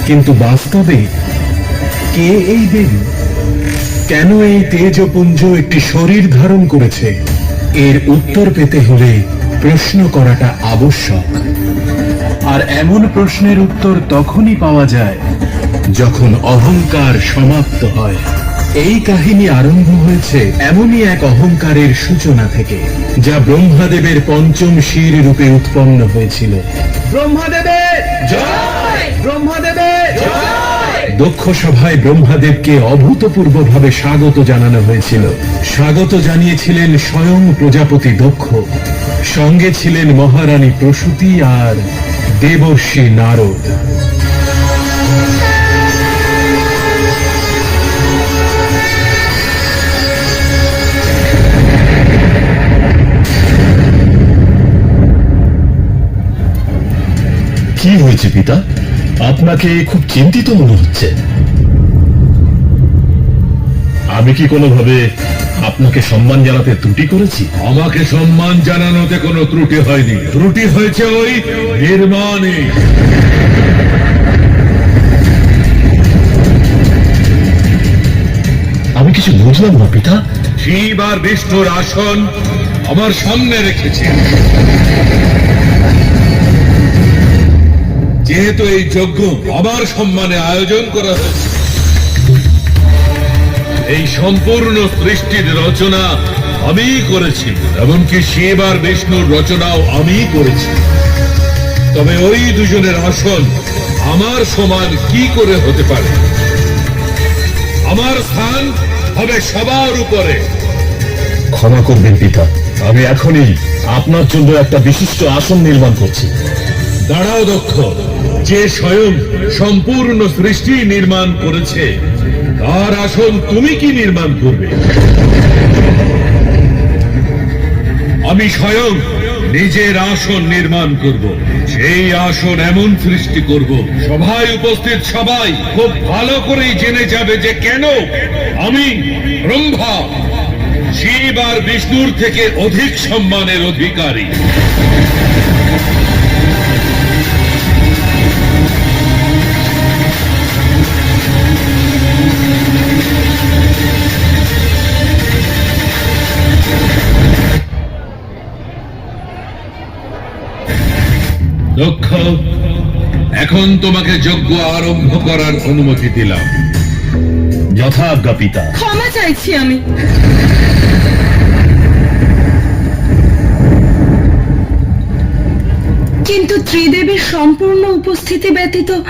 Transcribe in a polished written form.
কিন্তু বাস্তবে কে এই দেবী? কেন এই তেজপুঞ্জ একটি শরীর ধারণ করেছে? এর উত্তর পেতে হলে প্রশ্ন করাটা আবশ্যক। আর এমন প্রশ্নের উত্তর তখনই পাওয়া যায় যখন অহংকার সমাপ্ত হয়। এই কাহিনী আরম্ভ হয়েছে এমনই এক অহংকারের সূচনা থেকে, যা ব্রহ্মাদেবের পঞ্চম শির রূপে উৎপন্ন হয়েছিল। ব্রহ্মাদেবের জয়! ব্রহ্মাদেবের জয়! দক্ষ সভায় ব্রহ্মাদেবকে অভূতপূর্বভাবে স্বাগত জানানো হয়েছিল। স্বাগত জানিয়েছিলেন স্বয়ং প্রজাপতি দক্ষ, সঙ্গে ছিলেন মহারানী প্রসূতি আর দেবর্ষি নারদ। কি হয়েছে পিতা? আপনাকে খুব চিন্তিত মনে হচ্ছে। আমি কি কোনোভাবে আপনাকে সম্মান জানাতে ত্রুটি করেছি? আমাকে সম্মান জানানোতে কোনো ত্রুটি হয়নি, ত্রুটি হয়েছে ওই নির্মাণে। আমি কিছু বুঝলাম না পিতা। শিব আর বিষ্ণুর আসন আমার সামনে রেখেছে। যেহেতু এই যজ্ঞ আমার সম্মানে আয়োজন করা হয়েছে, এই সম্পূর্ণ সৃষ্টির রচনা আমিই করেছি, এমনকি শিব আর বিষ্ণুর রচনাও আমিই করেছি। তবে ওই দুজনের আসন আমার সমান কি করে হতে পারে? আমার স্থান হবে সবার উপরে। ক্ষমা করবেন পিতা, আমি এখনই আপনার জন্য একটা বিশিষ্ট আসন নির্মাণ করছি। দাঁড়াও দক্ষ, যে স্বয়ং সম্পূর্ণ সৃষ্টি নির্মাণ করেছে তার আসন তুমি কি নির্মাণ করবে? আমি স্বয়ং নিজের আসন নির্মাণ করব। সেই আসন এমন সৃষ্টি করব, সভায় উপস্থিত সবাই খুব ভালো করেই জেনে যাবে যে কেন আমি ব্রহ্মা শিব আর বিষ্ণুর থেকে অধিক সম্মানের অধিকারী। দক্ষ, এখন তোমাকে যজ্ঞ আরম্ভ করার অনুমতি দিলাম। যথাজ্ঞা পিতা। ক্ষমা চাইছি আমি। কিন্তু ত্রিদেবীর সম্পূর্ণ উপস্থিতি ব্যতীত